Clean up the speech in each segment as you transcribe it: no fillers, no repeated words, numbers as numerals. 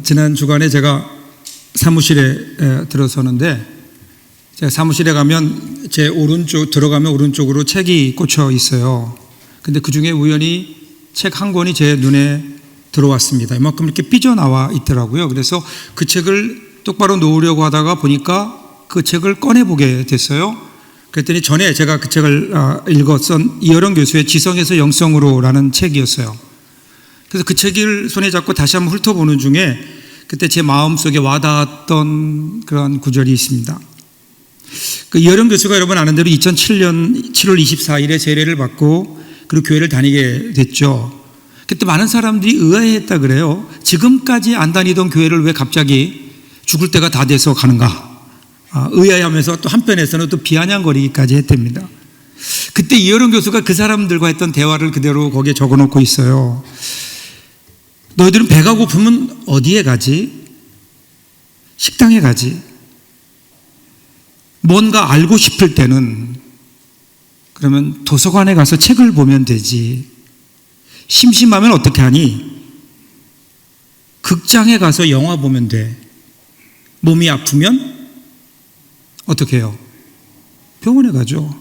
지난 주간에 제가 사무실에 들어서는데, 제가 사무실에 가면 제 오른쪽 들어가면 오른쪽으로 책이 꽂혀 있어요. 근데 그 중에 우연히 책 한 권이 제 눈에 들어왔습니다. 이만큼 이렇게 삐져나와 있더라고요. 그래서 그 책을 똑바로 놓으려고 하다가 보니까 그 책을 꺼내보게 됐어요. 그랬더니 전에 제가 그 책을 읽었던 이어령 교수의 지성에서 영성으로라는 책이었어요. 그래서 그 책을 손에 잡고 다시 한번 훑어보는 중에 그때 제 마음속에 와닿았던 그런 구절이 있습니다. 그 이어령 교수가 여러분 아는 대로 2007년 7월 24일에 세례를 받고 그리고 교회를 다니게 됐죠. 그때 많은 사람들이 의아해했다 그래요. 지금까지 안 다니던 교회를 왜 갑자기 죽을 때가 다 돼서 가는가? 의아해하면서 또 한편에서는 또 비아냥거리기까지 했답니다. 그때 이어령 교수가 그 사람들과 했던 대화를 그대로 거기에 적어놓고 있어요. 너희들은 배가 고프면 어디에 가지? 식당에 가지. 뭔가 알고 싶을 때는 그러면 도서관에 가서 책을 보면 되지. 심심하면 어떻게 하니? 극장에 가서 영화 보면 돼. 몸이 아프면 어떻게 해요? 병원에 가죠.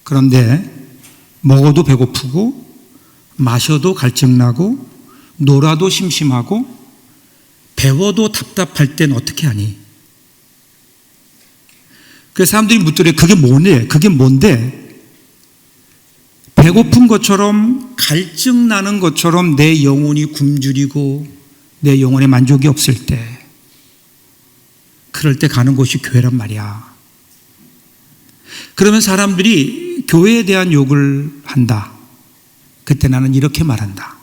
그런데 먹어도 배고프고 마셔도 갈증나고 놀아도 심심하고 배워도 답답할 땐 어떻게 하니? 그래서 사람들이 묻더래. 그게 뭐네? 그게 뭔데? 배고픈 것처럼 갈증나는 것처럼 내 영혼이 굶주리고 내 영혼에 만족이 없을 때, 그럴 때 가는 곳이 교회란 말이야. 그러면 사람들이 교회에 대한 욕을 한다. 그때 나는 이렇게 말한다.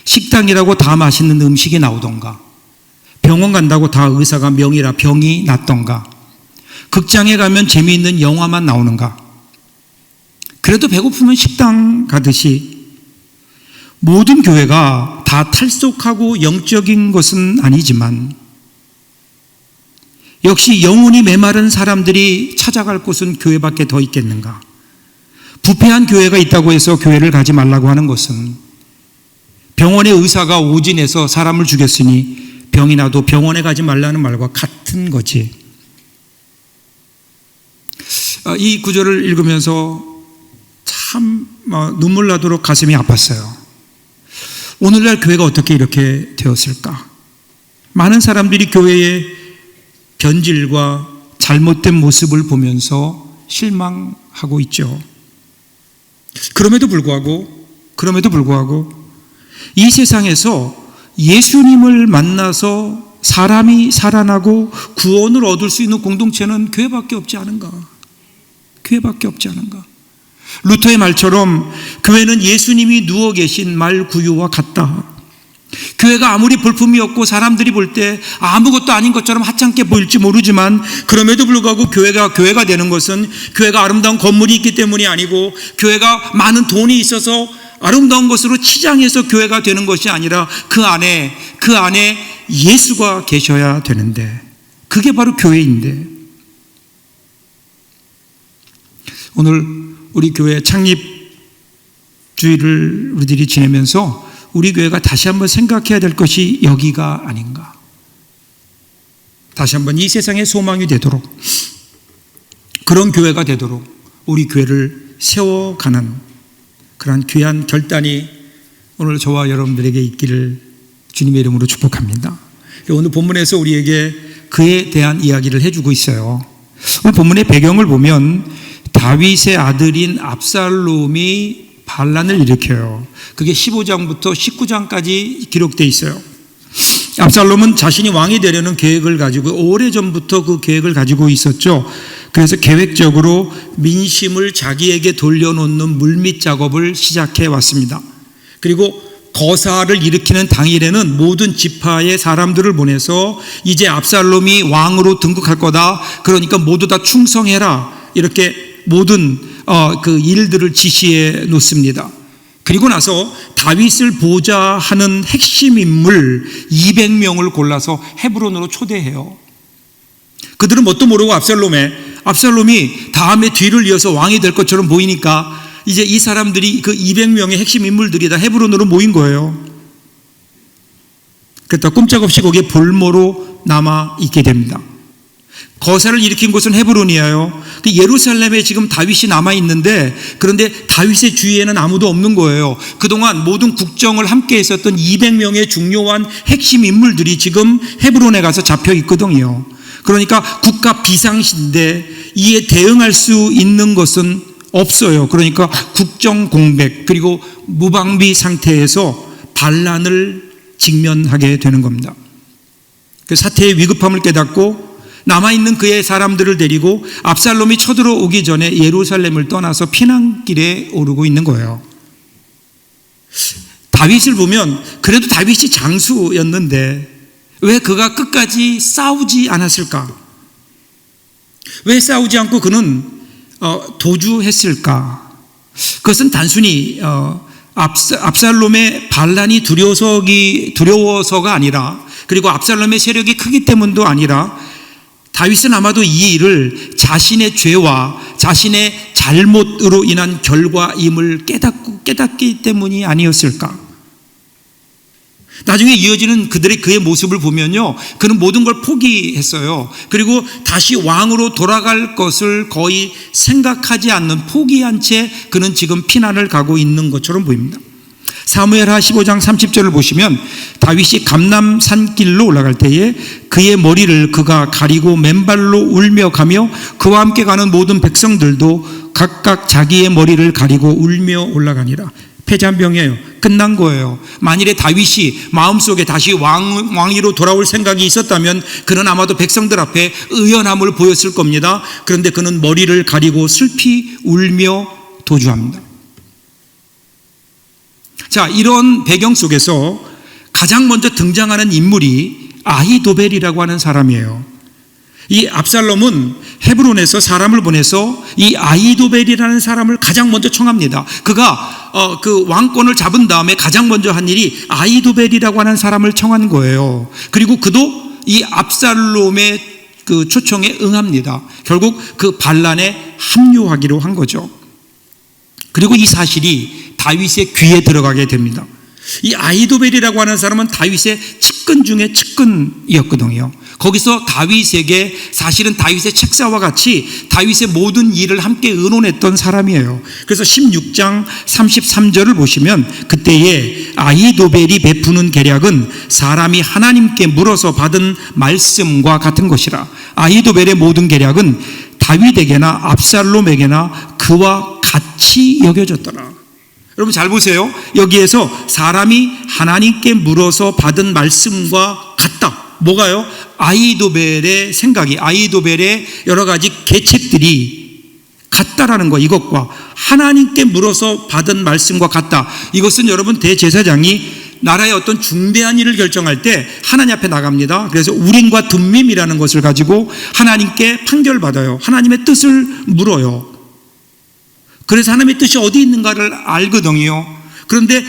식당이라고 다 맛있는 음식이 나오던가, 병원 간다고 다 의사가 명이라 병이 낫던가, 극장에 가면 재미있는 영화만 나오는가. 그래도 배고프면 식당 가듯이 모든 교회가 다 탈속하고 영적인 것은 아니지만 역시 영혼이 메마른 사람들이 찾아갈 곳은 교회밖에 더 있겠는가. 부패한 교회가 있다고 해서 교회를 가지 말라고 하는 것은 병원의 의사가 오진해서 사람을 죽였으니 병이 나도 병원에 가지 말라는 말과 같은 거지. 이 구절을 읽으면서 참 눈물 나도록 가슴이 아팠어요. 오늘날 교회가 어떻게 이렇게 되었을까? 많은 사람들이 교회의 변질과 잘못된 모습을 보면서 실망하고 있죠. 그럼에도 불구하고 이 세상에서 예수님을 만나서 사람이 살아나고 구원을 얻을 수 있는 공동체는 교회밖에 없지 않은가? 교회밖에 없지 않은가? 루터의 말처럼 교회는 예수님이 누워 계신 말구유와 같다. 교회가 아무리 볼품이 없고 사람들이 볼 때 아무것도 아닌 것처럼 하찮게 보일지 모르지만, 그럼에도 불구하고 교회가 되는 것은 교회가 아름다운 건물이 있기 때문이 아니고, 교회가 많은 돈이 있어서 아름다운 것으로 치장해서 교회가 되는 것이 아니라 그 안에 예수가 계셔야 되는데, 그게 바로 교회인데, 오늘 우리 교회 창립 주일을 우리들이 지내면서 우리 교회가 다시 한번 생각해야 될 것이 여기가 아닌가. 다시 한번 이 세상의 소망이 되도록, 그런 교회가 되도록 우리 교회를 세워가는 그러한 귀한 결단이 오늘 저와 여러분들에게 있기를 주님의 이름으로 축복합니다. 오늘 본문에서 우리에게 그에 대한 이야기를 해주고 있어요. 오늘 본문의 배경을 보면 다윗의 아들인 압살롬이 반란을 일으켜요. 그게 15장부터 19장까지 기록되어 있어요. 압살롬은 자신이 왕이 되려는 계획을 가지고 오래전부터 그 계획을 가지고 있었죠. 그래서 계획적으로 민심을 자기에게 돌려놓는 물밑 작업을 시작해 왔습니다. 그리고 거사를 일으키는 당일에는 모든 지파의 사람들을 보내서 이제 압살롬이 왕으로 등극할 거다. 그러니까 모두 다 충성해라. 이렇게 모든 그 일들을 지시해 놓습니다. 그리고 나서 다윗을 보좌하는 핵심 인물 200명을 골라서 헤브론으로 초대해요. 그들은 뭣도 모르고 압살롬이 다음에 뒤를 이어서 왕이 될 것처럼 보이니까 이제 이 사람들이 그 200명의 핵심 인물들이 다 헤브론으로 모인 거예요. 그렇다 꼼짝없이 거기에 볼모로 남아 있게 됩니다. 거사를 일으킨 곳은 헤브론이에요. 예루살렘에 지금 다윗이 남아 있는데, 그런데 다윗의 주위에는 아무도 없는 거예요. 그동안 모든 국정을 함께 했었던 200명의 중요한 핵심 인물들이 지금 헤브론에 가서 잡혀 있거든요. 그러니까 국가 비상시인데 이에 대응할 수 있는 것은 없어요. 그러니까 국정 공백 그리고 무방비 상태에서 반란을 직면하게 되는 겁니다. 그 사태의 위급함을 깨닫고 남아있는 그의 사람들을 데리고 압살롬이 쳐들어오기 전에 예루살렘을 떠나서 피난길에 오르고 있는 거예요. 다윗을 보면 그래도 다윗이 장수였는데 왜 그가 끝까지 싸우지 않았을까? 왜 싸우지 않고 그는 도주했을까? 그것은 단순히 압살롬의 반란이 두려워서가 아니라, 그리고 압살롬의 세력이 크기 때문도 아니라, 다윗은 아마도 이 일을 자신의 죄와 자신의 잘못으로 인한 결과임을 깨닫기 때문이 아니었을까? 나중에 이어지는 그의 모습을 보면요, 그는 모든 걸 포기했어요. 그리고 다시 왕으로 돌아갈 것을 거의 생각하지 않는, 포기한 채 그는 지금 피난을 가고 있는 것처럼 보입니다. 사무엘하 15장 30절을 보시면 다윗이 감람 산길로 올라갈 때에 그의 머리를 그가 가리고 맨발로 울며 가며 그와 함께 가는 모든 백성들도 각각 자기의 머리를 가리고 울며 올라가니라. 패잔병이에요. 끝난 거예요. 만일에 다윗이 마음속에 다시 왕위로 돌아올 생각이 있었다면 그는 아마도 백성들 앞에 의연함을 보였을 겁니다. 그런데 그는 머리를 가리고 슬피 울며 도주합니다. 자, 이런 배경 속에서 가장 먼저 등장하는 인물이 아히도벨이라고 하는 사람이에요. 이 압살롬은 헤브론에서 사람을 보내서 이 아히도벨이라는 사람을 가장 먼저 청합니다. 그가 그 왕권을 잡은 다음에 가장 먼저 한 일이 아히도벨이라고 하는 사람을 청한 거예요. 그리고 그도 이 압살롬의 그 초청에 응합니다. 결국 그 반란에 합류하기로 한 거죠. 그리고 이 사실이 다윗의 귀에 들어가게 됩니다. 이 아히도벨이라고 하는 사람은 다윗의 측근 중에 측근이었거든요. 거기서 다윗에게 사실은 다윗의 책사와 같이 다윗의 모든 일을 함께 의논했던 사람이에요. 그래서 16장 33절을 보시면 그때에 아히도벨이 베푸는 계략은 사람이 하나님께 물어서 받은 말씀과 같은 것이라. 아히도벨의 모든 계략은 다윗에게나 압살롬에게나 그와 같이 여겨졌더라. 여러분 잘 보세요. 여기에서 사람이 하나님께 물어서 받은 말씀과 같다. 뭐가요? 아히도벨의 생각이, 아히도벨의 여러 가지 계책들이 같다라는 거, 이것과 하나님께 물어서 받은 말씀과 같다. 이것은 여러분 대제사장이 나라의 어떤 중대한 일을 결정할 때 하나님 앞에 나갑니다. 그래서 우림과 둠밈이라는 것을 가지고 하나님께 판결받아요. 하나님의 뜻을 물어요. 그래서 하나님의 뜻이 어디 있는가를 알거든요. 그런데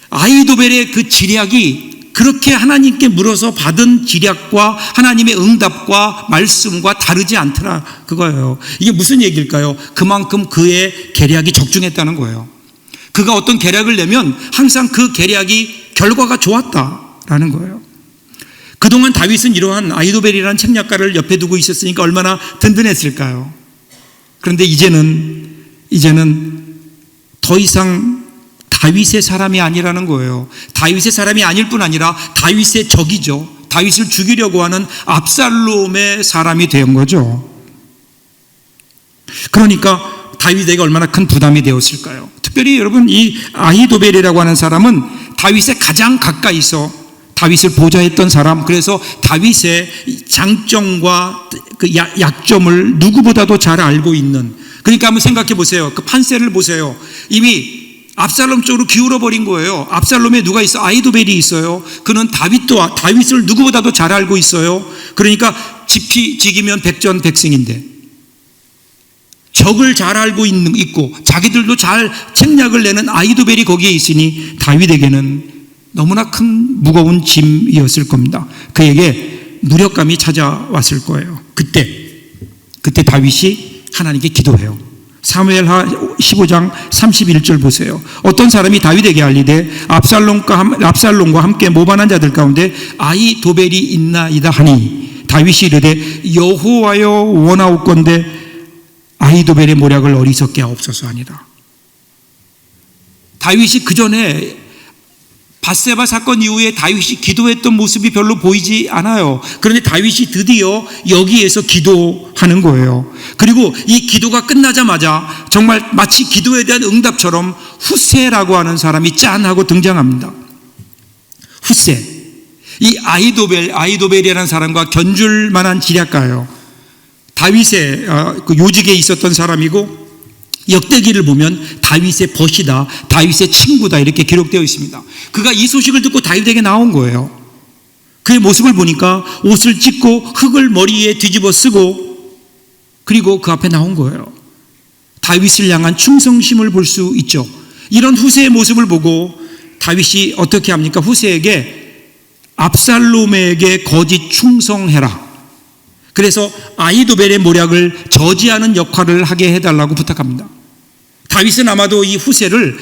아히도벨의 그 지략이 그렇게 하나님께 물어서 받은 지략과 하나님의 응답과 말씀과 다르지 않더라, 그거예요. 이게 무슨 얘기일까요? 그만큼 그의 계략이 적중했다는 거예요. 그가 어떤 계략을 내면 항상 그 계략이 결과가 좋았다라는 거예요. 그동안 다윗은 이러한 아히도벨이라는 책략가를 옆에 두고 있었으니까 얼마나 든든했을까요? 그런데 이제는 더 이상 다윗의 사람이 아니라는 거예요. 다윗의 사람이 아닐 뿐 아니라 다윗의 적이죠. 다윗을 죽이려고 하는 압살롬의 사람이 된 거죠. 그러니까 다윗에게 얼마나 큰 부담이 되었을까요? 특별히 여러분, 이 아히도벨이라고 하는 사람은 다윗의 가장 가까이서 다윗을 보좌했던 사람, 그래서 다윗의 장점과 그 약점을 누구보다도 잘 알고 있는, 그러니까 한번 생각해 보세요. 그 판세를 보세요. 이미 압살롬 쪽으로 기울어 버린 거예요. 압살롬에 누가 있어? 아히도벨이 있어요. 그는 다윗을 누구보다도 잘 알고 있어요. 그러니까 지키면 백전백승인데 적을 잘 알고 있고 자기들도 잘 책략을 내는 아히도벨이 거기에 있으니 다윗에게는 너무나 큰 무거운 짐이었을 겁니다. 그에게 무력감이 찾아왔을 거예요. 그때 다윗이 하나님께 기도해요. 사무엘하 15장 31절 보세요. 어떤 사람이 다윗에게 알리되 압살롬과 함께 모반한 자들 가운데 아히도벨이 있나이다 하니 다윗이 이르되 여호와여 원하옵건대 아히도벨의 모략을 어리석게 하옵소서 하니라. 다윗이 그 전에 밧세바 사건 이후에 다윗이 기도했던 모습이 별로 보이지 않아요. 그런데 다윗이 드디어 여기에서 기도하는 거예요. 그리고 이 기도가 끝나자마자 정말 마치 기도에 대한 응답처럼 후세라고 하는 사람이 짠 하고 등장합니다. 후세, 이 아히도벨이라는 사람과 견줄 만한 지략가예요. 다윗의 요직에 있었던 사람이고 역대기를 보면 다윗의 벗이다, 다윗의 친구다 이렇게 기록되어 있습니다. 그가 이 소식을 듣고 다윗에게 나온 거예요. 그의 모습을 보니까 옷을 찢고 흙을 머리에 뒤집어 쓰고 그리고 그 앞에 나온 거예요. 다윗을 향한 충성심을 볼 수 있죠. 이런 후세의 모습을 보고 다윗이 어떻게 합니까? 후세에게 압살롬에게 거짓 충성해라. 그래서 아히도벨의 모략을 저지하는 역할을 하게 해달라고 부탁합니다. 다윗은 아마도 이 후세를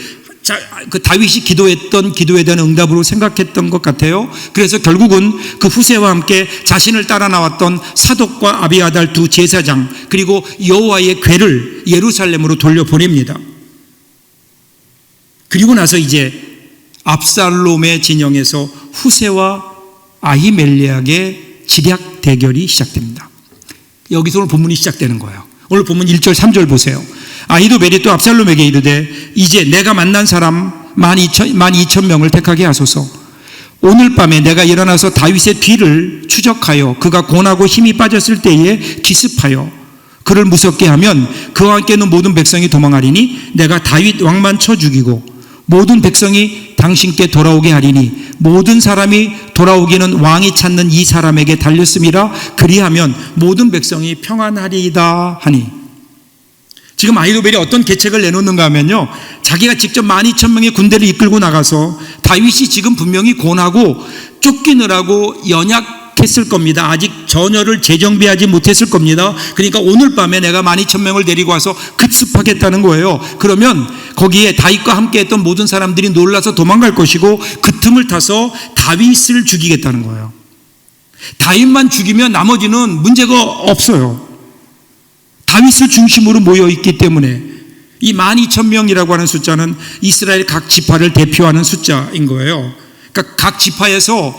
다윗이 기도했던 기도에 대한 응답으로 생각했던 것 같아요. 그래서 결국은 그 후세와 함께 자신을 따라 나왔던 사독과 아비아달 두 제사장 그리고 여호와의 궤를 예루살렘으로 돌려보냅니다. 그리고 나서 이제 압살롬의 진영에서 후세와 아히멜렉의 지략 대결이 시작됩니다. 여기서 오늘 본문이 시작되는 거예요. 오늘 본문 1절 3절 보세요. 아히도벨이 또 압살롬에게 이르되 이제 내가 만난 사람 12,000명을 택하게 하소서. 오늘 밤에 내가 일어나서 다윗의 뒤를 추적하여 그가 곤하고 힘이 빠졌을 때에 기습하여 그를 무섭게 하면 그와 함께 있는 모든 백성이 도망하리니 내가 다윗 왕만 쳐 죽이고 모든 백성이 당신께 돌아오게 하리니 모든 사람이 돌아오기는 왕이 찾는 이 사람에게 달렸음이라. 그리하면 모든 백성이 평안하리이다 하니. 지금 아히도벨이 어떤 계책을 내놓는가 하면요, 자기가 직접 12,000명의 군대를 이끌고 나가서 다윗이 지금 분명히 곤하고 쫓기느라고 연약했을 겁니다. 아직 전열을 재정비하지 못했을 겁니다. 그러니까 오늘 밤에 내가 12,000명을 데리고 와서 급습하겠다는 거예요. 그러면 거기에 다윗과 함께 했던 모든 사람들이 놀라서 도망갈 것이고 그 틈을 타서 다윗을 죽이겠다는 거예요. 다윗만 죽이면 나머지는 문제가 없어요. 다윗을 중심으로 모여있기 때문에 이 12,000명이라고 하는 숫자는 이스라엘 각 지파를 대표하는 숫자인 거예요. 그러니까 각 지파에서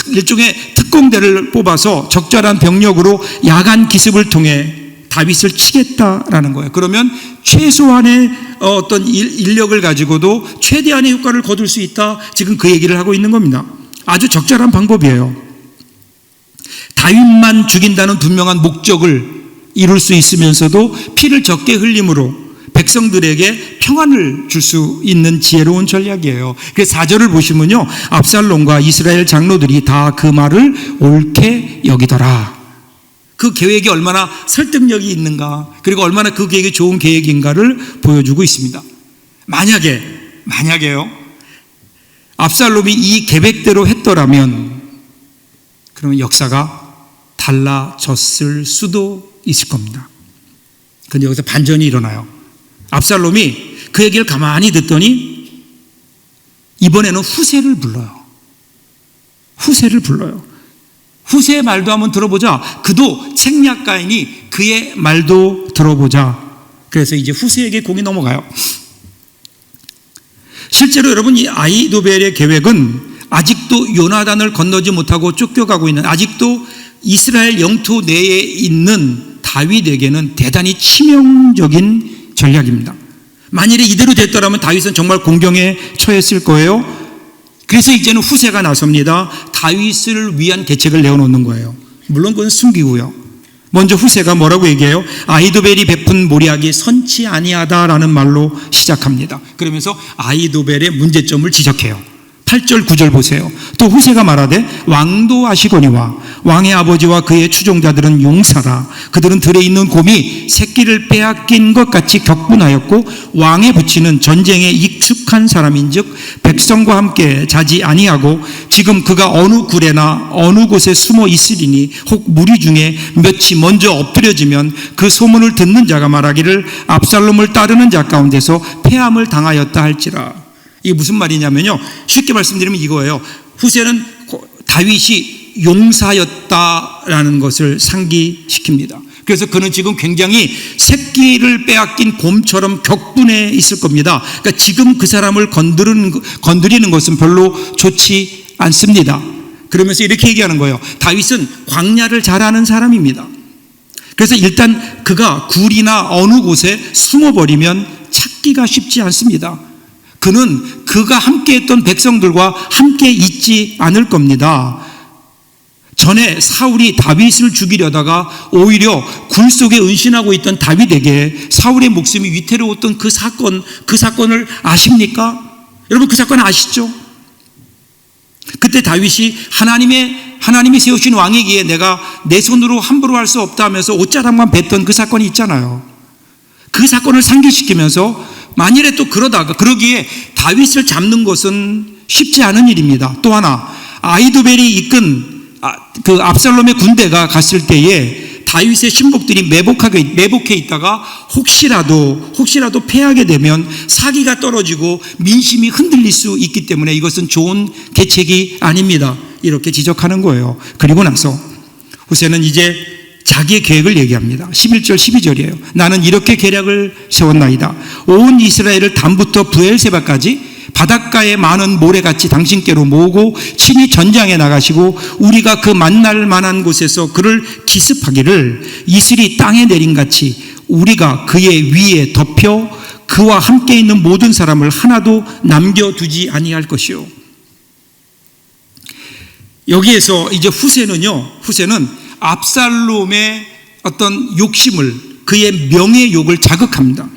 일종의 특공대를 뽑아서 적절한 병력으로 야간 기습을 통해 다윗을 치겠다라는 거예요. 그러면 최소한의 어떤 인력을 가지고도 최대한의 효과를 거둘 수 있다. 지금 그 얘기를 하고 있는 겁니다. 아주 적절한 방법이에요. 다윗만 죽인다는 분명한 목적을 이룰 수 있으면서도 피를 적게 흘림으로 백성들에게 평안을 줄 수 있는 지혜로운 전략이에요. 그래서 4절을 보시면요, 압살롬과 이스라엘 장로들이 다 그 말을 옳게 여기더라. 그 계획이 얼마나 설득력이 있는가, 그리고 얼마나 그 계획이 좋은 계획인가를 보여주고 있습니다. 만약에요, 압살롬이 이 계획대로 했더라면 그러면 역사가 달라졌을 수도 있을 겁니다. 그런데 여기서 반전이 일어나요. 압살롬이 그 얘기를 가만히 듣더니 이번에는 후세를 불러요. 후세의 말도 한번 들어보자. 그도 책략가이니 그의 말도 들어보자. 그래서 이제 후세에게 공이 넘어가요. 실제로 여러분, 이 아히도벨의 계획은 아직도 요나단을 건너지 못하고 쫓겨가고 있는, 아직도 이스라엘 영토 내에 있는 다윗에게는 대단히 치명적인 전략입니다. 만일에 이대로 됐더라면 다윗은 정말 공경에 처했을 거예요. 그래서 이제는 후세가 나섭니다. 다윗을 위한 계책을 내어놓는 거예요. 물론 그건 숨기고요. 먼저 후세가 뭐라고 얘기해요? 아히도벨이 베푼 모략이 선치 아니하다라는 말로 시작합니다. 그러면서 아히도벨의 문제점을 지적해요. 8절 9절 보세요. 또 후세가 말하되 왕도 아시거니와 왕의 아버지와 그의 추종자들은 용사라. 그들은 들에 있는 곰이 새끼를 빼앗긴 것 같이 격분하였고 왕의 부친은 전쟁에 익숙한 사람인즉 백성과 함께 자지 아니하고 지금 그가 어느 굴에나 어느 곳에 숨어 있으리니 혹 무리 중에 몇이 먼저 엎드려지면 그 소문을 듣는 자가 말하기를 압살롬을 따르는 자 가운데서 패함을 당하였다 할지라. 이게 무슨 말이냐면요, 쉽게 말씀드리면 이거예요. 후세는 다윗이 용사였다라는 것을 상기시킵니다. 그래서 그는 지금 굉장히 새끼를 빼앗긴 곰처럼 격분해 있을 겁니다. 그러니까 지금 그 사람을 건드리는 것은 별로 좋지 않습니다. 그러면서 이렇게 얘기하는 거예요. 다윗은 광야를 잘 아는 사람입니다. 그래서 일단 그가 굴이나 어느 곳에 숨어버리면 찾기가 쉽지 않습니다. 그는 그가 함께했던 백성들과 함께 있지 않을 겁니다. 전에 사울이 다윗을 죽이려다가 오히려 굴 속에 은신하고 있던 다윗에게 사울의 목숨이 위태로웠던 그 사건을 아십니까? 여러분 그 사건 아시죠? 그때 다윗이 하나님이 세우신 왕이기에 내가 내 손으로 함부로 할 수 없다 하면서 옷자락만 뱉던 그 사건이 있잖아요. 그 사건을 상기시키면서 만일에 또 그러기에 다윗을 잡는 것은 쉽지 않은 일입니다. 또 하나, 아히도벨이 이끈 그 압살롬의 군대가 갔을 때에 다윗의 신복들이 매복해 있다가 혹시라도 패하게 되면 사기가 떨어지고 민심이 흔들릴 수 있기 때문에 이것은 좋은 계책이 아닙니다. 이렇게 지적하는 거예요. 그리고 나서 후세는 이제 자기의 계획을 얘기합니다. 11절 12절이에요. 나는 이렇게 계략을 세웠나이다. 온 이스라엘을 단부터 브엘세바까지 바닷가에 많은 모래같이 당신께로 모으고 친히 전장에 나가시고 우리가 그 만날 만한 곳에서 그를 기습하기를 이슬이 땅에 내린같이 우리가 그의 위에 덮여 그와 함께 있는 모든 사람을 하나도 남겨두지 아니할 것이요. 여기에서 이제 후세는 압살롬의 어떤 욕심을, 그의 명예욕을 자극합니다.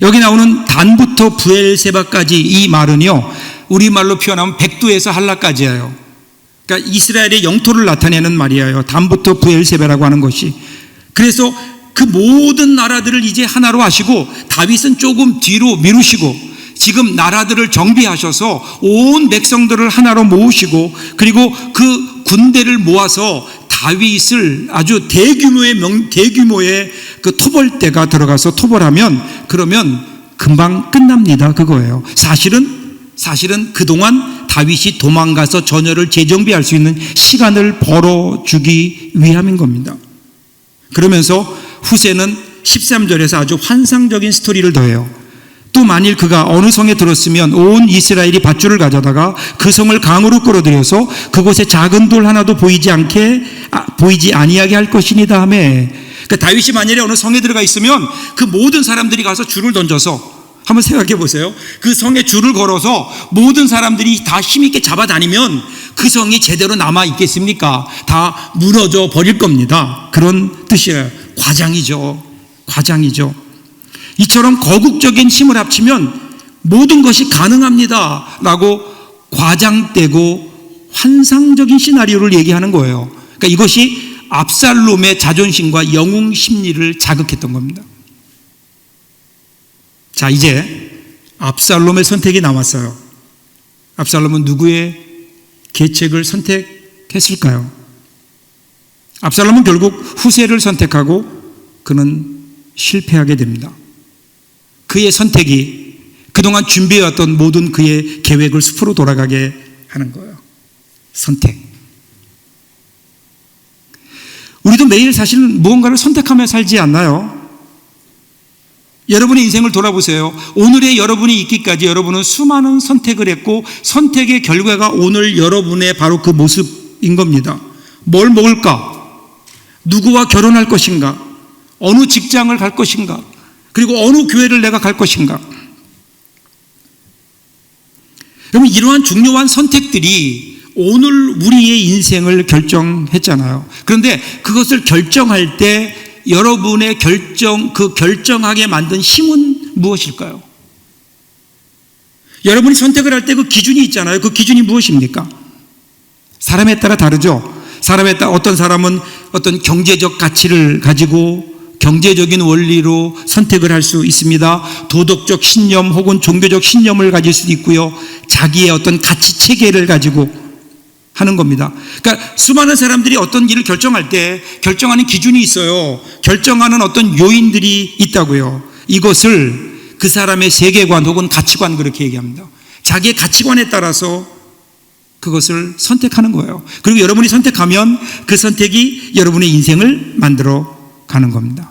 여기 나오는 단부터 브엘세바까지 이 말은요, 우리말로 표현하면 백두에서 한라까지예요. 그러니까 이스라엘의 영토를 나타내는 말이에요. 단부터 브엘세바라고 하는 것이. 그래서 그 모든 나라들을 이제 하나로 하시고 다윗은 조금 뒤로 미루시고 지금 나라들을 정비하셔서 온 백성들을 하나로 모으시고 그리고 그 군대를 모아서 다윗을 아주 대규모의 그 토벌대가 들어가서 토벌하면 그러면 금방 끝납니다. 그거예요. 사실은 그동안 다윗이 도망가서 전열을 재정비할 수 있는 시간을 벌어주기 위함인 겁니다. 그러면서 후세는 13절에서 아주 환상적인 스토리를 더해요. 또 만일 그가 어느 성에 들었으면 온 이스라엘이 밧줄을 가져다가 그 성을 강으로 끌어들여서 그곳에 작은 돌 하나도 보이지 아니하게 할 것이니다 하며, 그러니까 다윗이 만일에 어느 성에 들어가 있으면 그 모든 사람들이 가서 줄을 던져서, 한번 생각해 보세요. 그 성에 줄을 걸어서 모든 사람들이 다 힘있게 잡아다니면 그 성이 제대로 남아 있겠습니까? 다 무너져 버릴 겁니다. 그런 뜻이에요. 과장이죠. 이처럼 거국적인 힘을 합치면 모든 것이 가능합니다 라고 과장되고 환상적인 시나리오를 얘기하는 거예요. 그러니까 이것이 압살롬의 자존심과 영웅 심리를 자극했던 겁니다. 자, 이제 압살롬의 선택이 남았어요. 압살롬은 누구의 계책을 선택했을까요? 압살롬은 결국 후세를 선택하고 그는 실패하게 됩니다. 그의 선택이 그동안 준비해왔던 모든 그의 계획을 숲으로 돌아가게 하는 거예요. 선택. 우리도 매일 사실은 무언가를 선택하며 살지 않나요? 여러분의 인생을 돌아보세요. 오늘의 여러분이 있기까지 여러분은 수많은 선택을 했고 선택의 결과가 오늘 여러분의 바로 그 모습인 겁니다. 뭘 먹을까? 누구와 결혼할 것인가? 어느 직장을 갈 것인가? 그리고 어느 교회를 내가 갈 것인가? 여러분, 이러한 중요한 선택들이 오늘 우리의 인생을 결정했잖아요. 그런데 그것을 결정할 때 여러분의 결정하게 만든 힘은 무엇일까요? 여러분이 선택을 할 때 그 기준이 있잖아요. 그 기준이 무엇입니까? 사람에 따라 다르죠. 사람에 따라 어떤 사람은 어떤 경제적 가치를 가지고 경제적인 원리로 선택을 할 수 있습니다. 도덕적 신념 혹은 종교적 신념을 가질 수도 있고요. 자기의 어떤 가치 체계를 가지고 하는 겁니다. 그러니까 수많은 사람들이 어떤 일을 결정할 때 결정하는 기준이 있어요. 결정하는 어떤 요인들이 있다고요. 이것을 그 사람의 세계관 혹은 가치관 그렇게 얘기합니다. 자기의 가치관에 따라서 그것을 선택하는 거예요. 그리고 여러분이 선택하면 그 선택이 여러분의 인생을 만들어 가는 겁니다.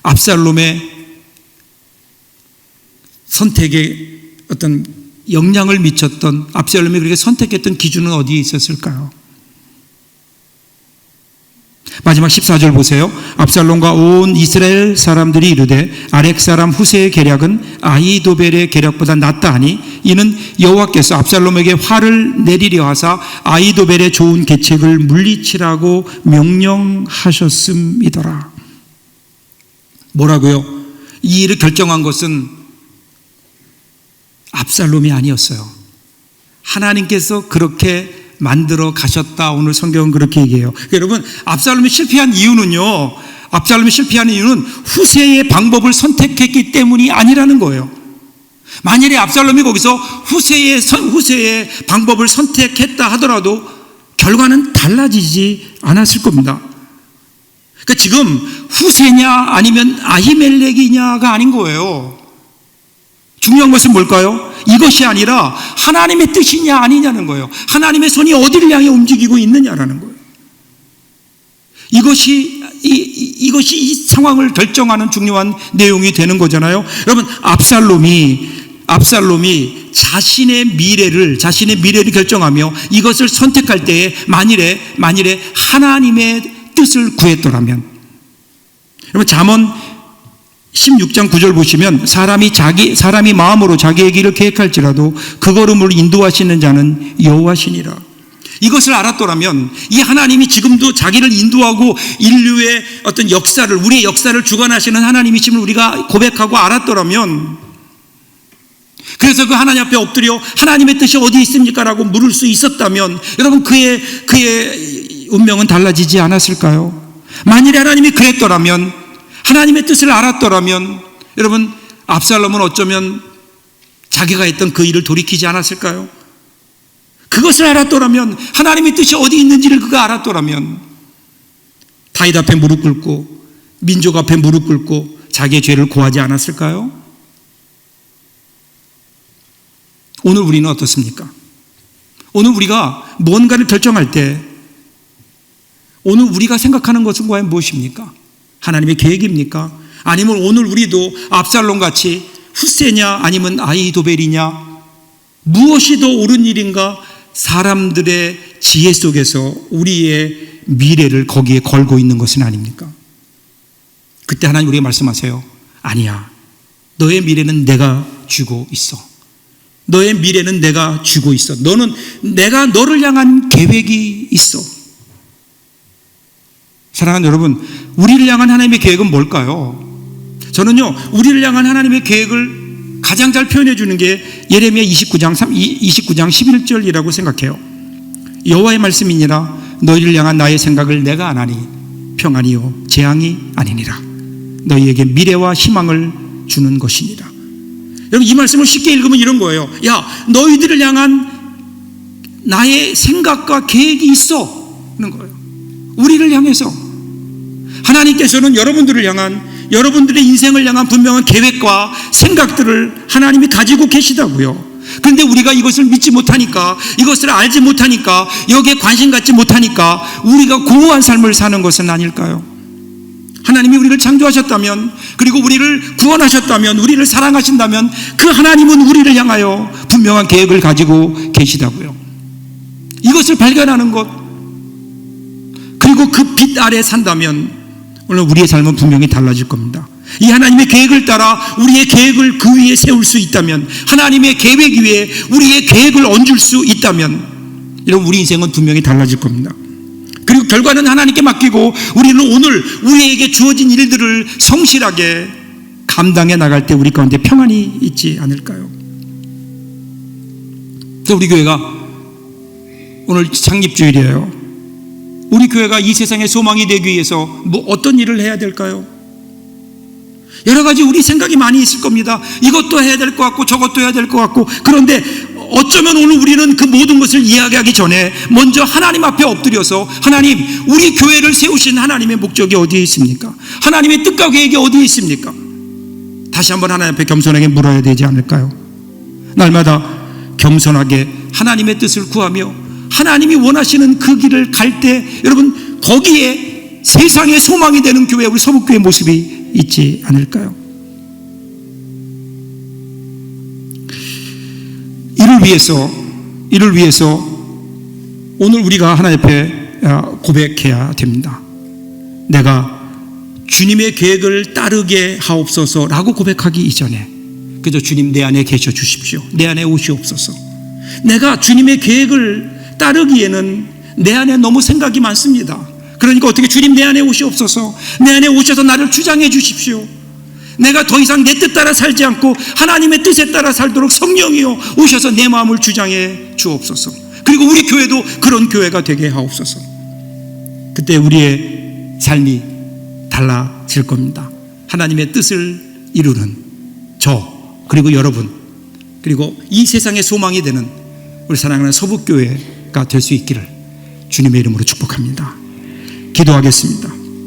압살롬의 선택에 어떤 영향을 미쳤던, 압살롬이 그렇게 선택했던 기준은 어디에 있었을까요? 마지막 14절 보세요. 압살롬과 온 이스라엘 사람들이 이르되 아렉 사람 후세의 계략은 아히도벨의 계략보다 낫다 하니 이는 여호와께서 압살롬에게 화를 내리려 하사 아히도벨의 좋은 계책을 물리치라고 명령하셨음이더라. 뭐라고요? 이 일을 결정한 것은 압살롬이 아니었어요. 하나님께서 그렇게 만들어 가셨다. 오늘 성경은 그렇게 얘기해요. 여러분, 압살롬이 실패한 이유는요, 압살롬이 실패한 이유는 후세의 방법을 선택했기 때문이 아니라는 거예요. 만일에 압살롬이 거기서 후세의 방법을 선택했다 하더라도 결과는 달라지지 않았을 겁니다. 그러니까 지금 후세냐 아니면 아히멜렉이냐가 아닌 거예요. 중요한 것은 뭘까요? 이것이 아니라 하나님의 뜻이냐 아니냐는 거예요. 하나님의 손이 어디를 향해 움직이고 있느냐라는 거예요. 이것이 이 상황을 결정하는 중요한 내용이 되는 거잖아요. 여러분, 압살롬이 자신의 미래를 결정하며 이것을 선택할 때에 만일에 하나님의 뜻을 구했더라면, 여러분 잠언 16장 9절 보시면 사람이 마음으로 자기의 길을 계획할지라도 그 걸음을 인도하시는 자는 여호와시니라. 이것을 알았더라면, 이 하나님이 지금도 자기를 인도하고 인류의 어떤 역사를, 우리의 역사를 주관하시는 하나님이심을 우리가 고백하고 알았더라면, 그래서 그 하나님 앞에 엎드려 하나님의 뜻이 어디 있습니까? 라고 물을 수 있었다면, 여러분 그의 운명은 달라지지 않았을까요? 만일에 하나님이 그랬더라면, 하나님의 뜻을 알았더라면, 여러분 압살롬은 어쩌면 자기가 했던 그 일을 돌이키지 않았을까요? 그것을 알았더라면, 하나님의 뜻이 어디 있는지를 그가 알았더라면 다윗 앞에 무릎 꿇고 민족 앞에 무릎 꿇고 자기의 죄를 고하지 않았을까요? 오늘 우리는 어떻습니까? 오늘 우리가 뭔가를 결정할 때 오늘 우리가 생각하는 것은 과연 무엇입니까? 하나님의 계획입니까? 아니면 오늘 우리도 압살롬같이 후세냐 아니면 아히도벨이냐, 무엇이 더 옳은 일인가, 사람들의 지혜 속에서 우리의 미래를 거기에 걸고 있는 것은 아닙니까? 그때 하나님 우리에게 말씀하세요. 아니야, 너의 미래는 내가 주고 있어. 너의 미래는 내가 주고 있어. 내가 너를 향한 계획이 있어. 사랑하는 여러분, 우리를 향한 하나님의 계획은 뭘까요? 저는요, 우리를 향한 하나님의 계획을 가장 잘 표현해 주는 게 예레미야 29장 11절이라고 생각해요. 여호와의 말씀이니라 너희를 향한 나의 생각을 내가 아나니 평안이요 재앙이 아니니라. 너희에게 미래와 희망을 주는 것이니라. 여러분, 이 말씀을 쉽게 읽으면 이런 거예요. 야, 너희들을 향한 나의 생각과 계획이 있어 는 거예요. 우리를 향해서 하나님께서는 여러분들을 향한, 여러분들의 인생을 향한 분명한 계획과 생각들을 하나님이 가지고 계시다고요. 그런데 우리가 이것을 믿지 못하니까, 이것을 알지 못하니까, 여기에 관심 갖지 못하니까 우리가 공허한 삶을 사는 것은 아닐까요? 하나님이 우리를 창조하셨다면, 그리고 우리를 구원하셨다면, 우리를 사랑하신다면 그 하나님은 우리를 향하여 분명한 계획을 가지고 계시다고요. 이것을 발견하는 것, 그리고 그 빛 아래 산다면 오늘 우리의 삶은 분명히 달라질 겁니다. 이 하나님의 계획을 따라 우리의 계획을 그 위에 세울 수 있다면, 하나님의 계획 위에 우리의 계획을 얹을 수 있다면, 여러분 우리 인생은 분명히 달라질 겁니다. 그리고 결과는 하나님께 맡기고 우리는 오늘 우리에게 주어진 일들을 성실하게 감당해 나갈 때 우리 가운데 평안이 있지 않을까요? 우리 교회가 오늘 창립주일이에요. 우리 교회가 이 세상의 소망이 되기 위해서 어떤 일을 해야 될까요? 여러 가지 우리 생각이 많이 있을 겁니다. 이것도 해야 될 것 같고 저것도 해야 될 것 같고. 그런데 어쩌면 오늘 우리는 그 모든 것을 이야기하기 전에 먼저 하나님 앞에 엎드려서 하나님, 우리 교회를 세우신 하나님의 목적이 어디에 있습니까? 하나님의 뜻과 계획이 어디에 있습니까? 다시 한번 하나님 앞에 겸손하게 물어야 되지 않을까요? 날마다 겸손하게 하나님의 뜻을 구하며 하나님이 원하시는 그 길을 갈 때 여러분, 거기에 세상의 소망이 되는 교회, 우리 서북교회 모습이 있지 않을까요? 이를 위해서 오늘 우리가 하나님 앞에 고백해야 됩니다. 내가 주님의 계획을 따르게 하옵소서라고 고백하기 이전에 그저 주님 내 안에 계셔 주십시오. 내 안에 오시옵소서. 내가 주님의 계획을 따르기에는 내 안에 너무 생각이 많습니다. 그러니까 어떻게 주님 내 안에 오시옵소서. 내 안에 오셔서 나를 주장해 주십시오. 내가 더 이상 내 뜻 따라 살지 않고 하나님의 뜻에 따라 살도록 성령이여 오셔서 내 마음을 주장해 주옵소서. 그리고 우리 교회도 그런 교회가 되게 하옵소서. 그때 우리의 삶이 달라질 겁니다. 하나님의 뜻을 이루는 저, 그리고 여러분, 그리고 이 세상의 소망이 되는 우리 사랑하는 서북교회가 될 수 있기를 주님의 이름으로 축복합니다. 기도하겠습니다.